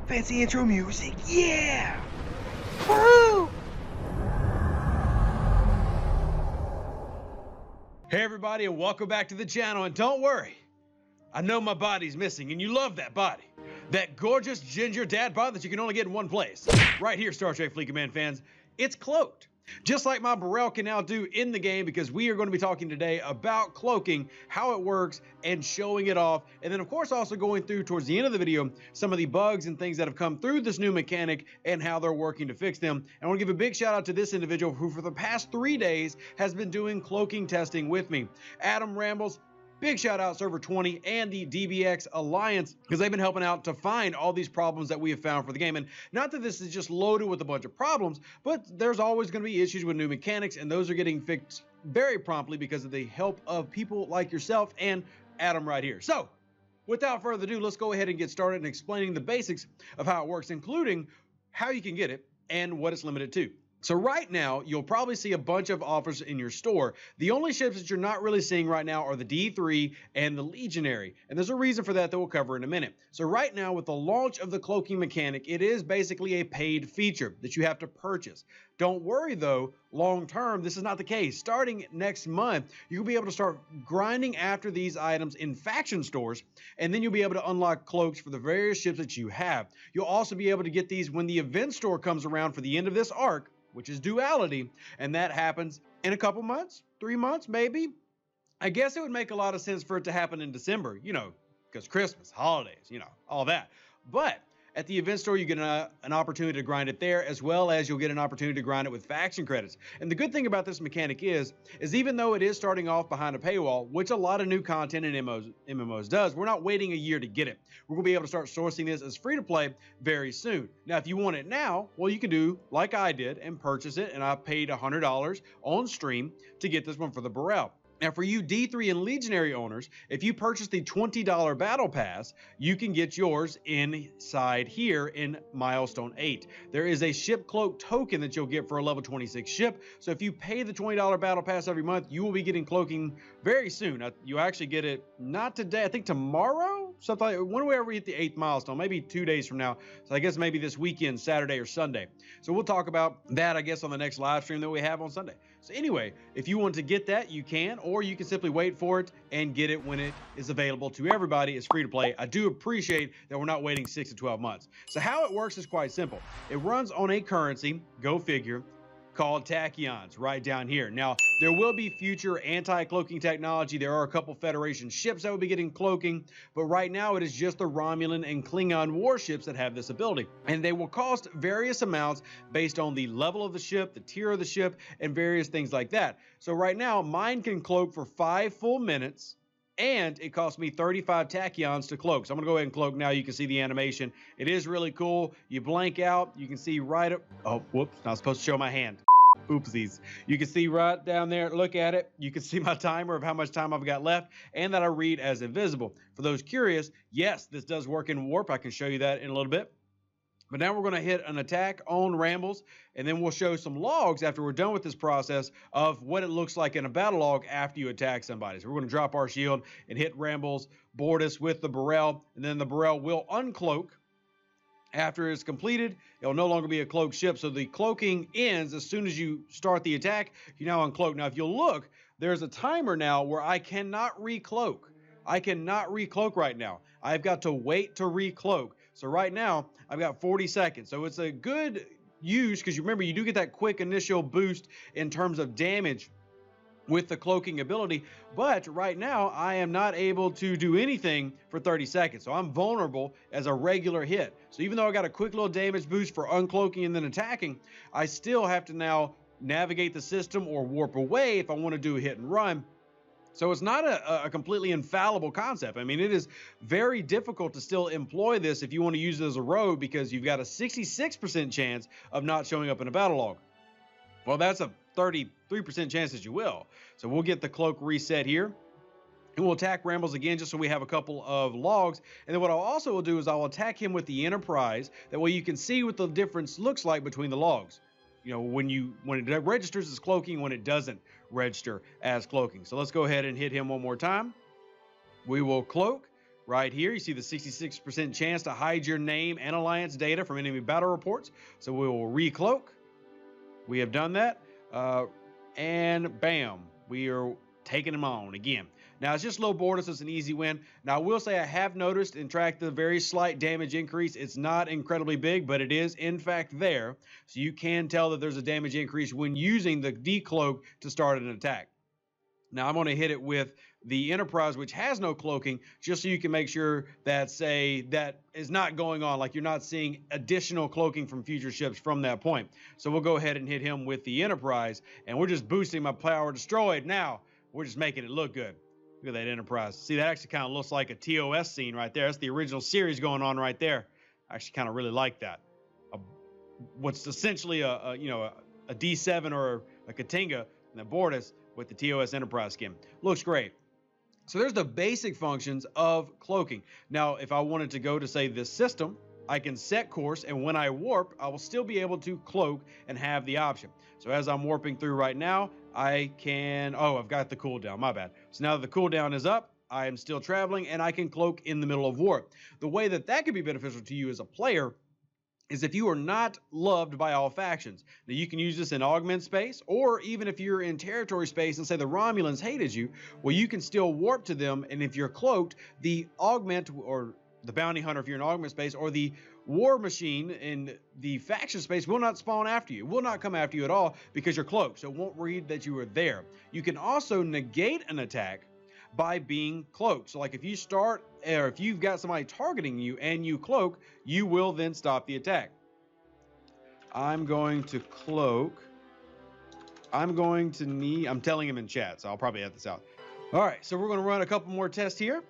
Fancy intro music, yeah! Woo! Hey everybody, and welcome back to the channel. And don't worry, I know my body's missing, and you love that body. That gorgeous ginger dad bod that you can only get in one place. Right here, Star Trek Fleet Command fans, it's cloaked. Just like my Burrell can now do in the game, because we are going to be talking today about cloaking, how it works, and showing it off. And then, of course, also going through towards the end of the video, some of the bugs and things that have come through this new mechanic and how they're working to fix them. And I want to give a big shout out to this individual who for the past 3 days has been doing cloaking testing with me. Adam Rambles. Big shout out Server 20 and the DBX Alliance, because they've been helping out to find all these problems that we have found for the game. And not that this is just loaded with a bunch of problems, but there's always going to be issues with new mechanics, and those are getting fixed very promptly because of the help of people like yourself and Adam right here. So without further ado, let's go ahead and get started in explaining the basics of how it works, including how you can get it and what it's limited to. So right now, you'll probably see a bunch of offers in your store. The only ships that you're not really seeing right now are the D3 and the Legionary. And there's a reason for that we'll cover in a minute. So right now, with the launch of the cloaking mechanic, it is basically a paid feature that you have to purchase. Don't worry though, long term, this is not the case. Starting next month, you'll be able to start grinding after these items in faction stores, and then you'll be able to unlock cloaks for the various ships that you have. You'll also be able to get these when the event store comes around for the end of this arc, which is duality, and that happens in a couple months, 3 months maybe. I guess it would make a lot of sense for it to happen in December, because Christmas, holidays, all that. But at the event store, you get an opportunity to grind it there, as well as you'll get an opportunity to grind it with faction credits. And the good thing about this mechanic is even though it is starting off behind a paywall, which a lot of new content in MMOs does, we're not waiting a year to get it. We're going to be able to start sourcing this as free-to-play very soon. Now, if you want it now, well, you can do like I did and purchase it, and I paid $100 on stream to get this one for the Burrell. Now, for you D3 and Legionary owners, if you purchase the $20 Battle Pass, you can get yours inside here in Milestone 8. There is a ship cloak token that you'll get for a level 26 ship. So if you pay the $20 Battle Pass every month, you will be getting cloaking very soon. You actually get it not today, I think tomorrow? Something like when we ever hit the 8th milestone, maybe 2 days from now. So I guess maybe this weekend, Saturday or Sunday. So we'll talk about that, I guess, on the next live stream that we have on Sunday. So anyway, if you want to get that, you can, or you can simply wait for it and get it when it is available to everybody. It's free to play. I do appreciate that we're not waiting 6 to 12 months. So how it works is quite simple. It runs on a currency, go figure, called tachyons right down here. Now, there will be future anti-cloaking technology. There are a couple Federation ships that will be getting cloaking, but right now it is just the Romulan and Klingon warships that have this ability. And they will cost various amounts based on the level of the ship, the tier of the ship, and various things like that. So right now, mine can cloak for 5 full minutes, and it cost me 35 tachyons to cloak. So I'm gonna go ahead and cloak now. You can see the animation. It is really cool. You blank out, you can see right up. Oh, whoops, not supposed to show my hand. Oopsies. You can see right down there, look at it. You can see my timer of how much time I've got left, and that I read as invisible. For those curious, yes, this does work in warp. I can show you that in a little bit. But now we're going to hit an attack on Rambles, and then we'll show some logs after we're done with this process of what it looks like in a battle log after you attack somebody. So we're going to drop our shield and hit Rambles, board us with the Burrell, and then the Burrell will uncloak. After it's completed, it'll no longer be a cloaked ship. So the cloaking ends as soon as you start the attack. You now uncloak. Now, if you'll look, there's a timer now where I cannot recloak. I cannot recloak right now. I've got to wait to recloak. So right now, I've got 40 seconds. So it's a good use because you remember, you do get that quick initial boost in terms of damage with the cloaking ability, but right now I am not able to do anything for 30 seconds. So I'm vulnerable as a regular hit. So even though I got a quick little damage boost for uncloaking and then attacking, I still have to now navigate the system or warp away if I want to do a hit and run. So it's not a completely infallible concept. I mean, it is very difficult to still employ this if you want to use it as a rogue, because you've got a 66% chance of not showing up in a battle log. Well, that's a 33% chance that you will. So we'll get the cloak reset here, and we'll attack Rambles again just so we have a couple of logs. And then what I'll also do is I'll attack him with the Enterprise. That way you can see what the difference looks like between the logs. When it registers as cloaking, when it doesn't register as cloaking. So let's go ahead and hit him one more time. We will cloak, Right here, you see the 66% chance to hide your name and alliance data from enemy battle reports. So we will recloak. We have done that. And bam, we are taking them on again. Now, it's just low border, so it's an easy win. Now, I will say I have noticed and tracked the very slight damage increase. It's not incredibly big, but it is, in fact, there. So you can tell that there's a damage increase when using the decloak to start an attack. Now, I'm going to hit it with the Enterprise, which has no cloaking, just so you can make sure that, say, that is not going on, like you're not seeing additional cloaking from future ships from that point. So we'll go ahead and hit him with the Enterprise, and we're just boosting my power destroyed. Now, we're just making it look good. Look at that Enterprise. See, that actually kind of looks like a TOS scene right there. That's the original series going on right there. I actually kind of really like that. What's essentially a D7 or a Katinga and the Bortus with the TOS Enterprise skin. Looks great. So there's the basic functions of cloaking. Now, if I wanted to go to, say, this system, I can set course, and when I warp, I will still be able to cloak and have the option. So as I'm warping through right now, I can, I've got the cooldown, my bad. So now that the cooldown is up, I am still traveling, and I can cloak in the middle of warp. The way that that could be beneficial to you as a player is if you are not loved by all factions. Now, you can use this in augment space, or even if you're in territory space and say the Romulans hated you, well, you can still warp to them, and if you're cloaked, the augment or the bounty hunter if you're in augment space, or the war machine in the faction space will not spawn after you, will not come after you at all because you're cloaked, so it won't read that you are there. You can also negate an attack by being cloaked. So like if you start, or if you've got somebody targeting you and you cloak, you will then stop the attack. I'm going to cloak. I'm telling him in chat, so I'll probably edit this out. All right, so we're going to run a couple more tests here.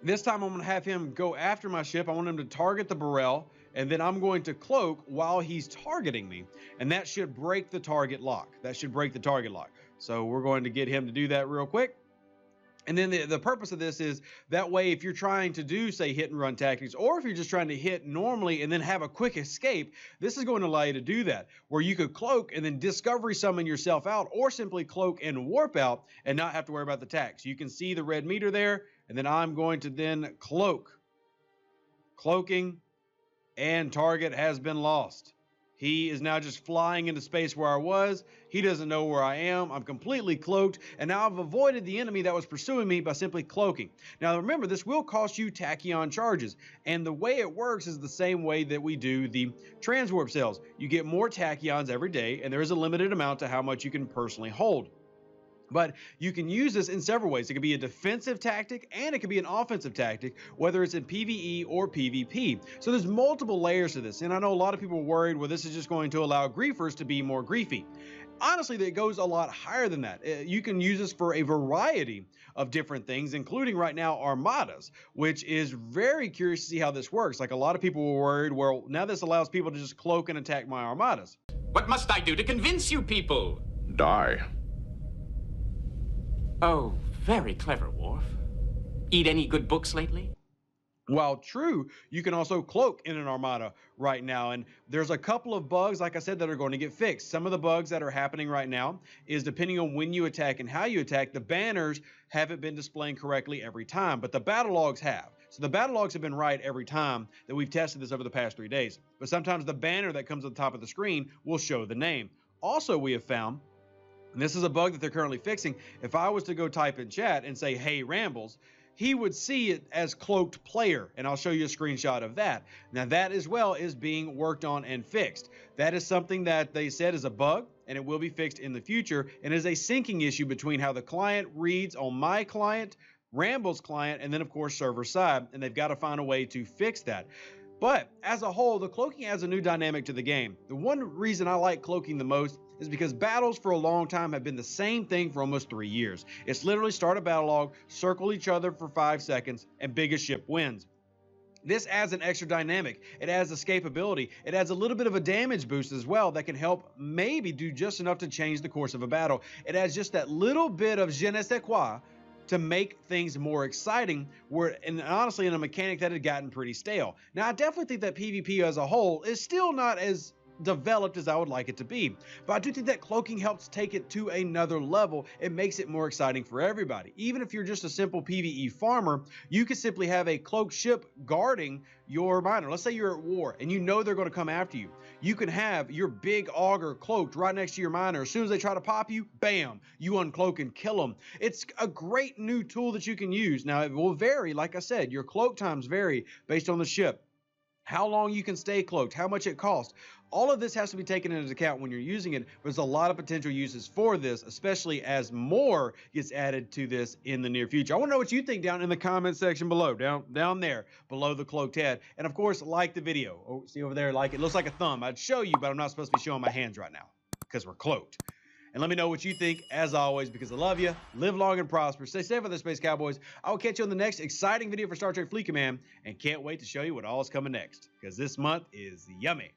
This time I'm going to have him go after my ship. I want him to target the Burrell, and then I'm going to cloak while he's targeting me, and that should break the target lock. So we're going to get him to do that real quick. And then the purpose of this is that way if you're trying to do, say, hit and run tactics, or if you're just trying to hit normally and then have a quick escape, this is going to allow you to do that, where you could cloak and then discovery summon yourself out, or simply cloak and warp out and not have to worry about the tax. You can see the red meter there, and then I'm going to then cloak. Cloaking, and target has been lost. He is now just flying into space where I was. He doesn't know where I am. I'm completely cloaked, and now I've avoided the enemy that was pursuing me by simply cloaking. Now remember, this will cost you tachyon charges, and the way it works is the same way that we do the transwarp cells. You get more tachyons every day, and there is a limited amount to how much you can personally hold. But you can use this in several ways. It could be a defensive tactic, and it could be an offensive tactic, whether it's in PVE or PvP. So there's multiple layers to this, and I know a lot of people are worried, well, this is just going to allow griefers to be more griefy. Honestly, it goes a lot higher than that. You can use this for a variety of different things, including right now armadas, which is very curious to see how this works. Like a lot of people were worried, well, now this allows people to just cloak and attack my armadas. What must I do to convince you people? Die. Oh, very clever, Worf. Eat any good books lately? While true, you can also cloak in an armada right now, and there's a couple of bugs, like I said, that are going to get fixed. Some of the bugs that are happening right now is depending on when you attack and how you attack, the banners haven't been displaying correctly every time, but the battle logs have. So the battle logs have been right every time that we've tested this over the past 3 days, but sometimes the banner that comes at the top of the screen will show the name. Also, we have found, and this is a bug that they're currently fixing, if I was to go type in chat and say, hey, Rambles, he would see it as cloaked player, and I'll show you a screenshot of that. Now that as well is being worked on and fixed. That is something that they said is a bug, and it will be fixed in the future, and is a syncing issue between how the client reads on my client, Rambles client, and then of course server side, and they've got to find a way to fix that. But as a whole, the cloaking adds a new dynamic to the game. The one reason I like cloaking the most is because battles for a long time have been the same thing for almost 3 years. It's literally start a battle log, circle each other for 5 seconds, and biggest ship wins. This adds an extra dynamic. It adds escapability. It adds a little bit of a damage boost as well that can help maybe do just enough to change the course of a battle. It adds just that little bit of je ne sais quoi to make things more exciting, and honestly in a mechanic that had gotten pretty stale. Now I definitely think that PvP as a whole is still not as developed as I would like it to be. But I do think that cloaking helps take it to another level. It makes it more exciting for everybody. Even if you're just a simple PVE farmer, you could simply have a cloaked ship guarding your miner. Let's say you're at war and you know they're going to come after you. You can have your big auger cloaked right next to your miner. As soon as they try to pop you, bam, you uncloak and kill them. It's a great new tool that you can use. Now, it will vary. Like I said, your cloak times vary based on the ship. How long you can stay cloaked, how much it costs. All of this has to be taken into account when you're using it. There's a lot of potential uses for this, especially as more gets added to this in the near future. I want to know what you think down in the comment section below, down there below the cloaked head. And of course, like the video. Oh, see over there, like it looks like a thumb. I'd show you, but I'm not supposed to be showing my hands right now because we're cloaked. And let me know what you think, as always, because I love you. Live long and prosper. Stay safe out there, Space Cowboys. I will catch you on the next exciting video for Star Trek Fleet Command, and can't wait to show you what all is coming next, because this month is yummy.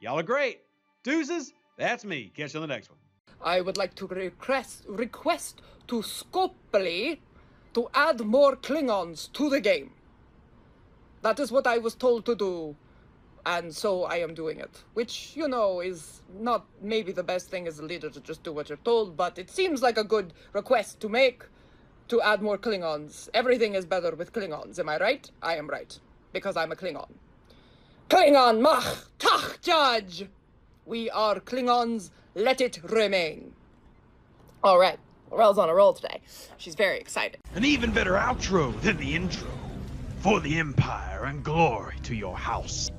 Y'all are great. Deuces, that's me. Catch you on the next one. I would like to request to Scopely to add more Klingons to the game. That is what I was told to do. And so I am doing it, which, you know, is not maybe the best thing as a leader to just do what you're told, but it seems like a good request to make to add more Klingons. Everything is better with Klingons, am I right? I am right, because I'm a Klingon. Klingon mach tach judge! We are Klingons, let it remain. All right, Laurel's on a roll today. She's very excited. An even better outro than the intro. For the Empire and glory to your house.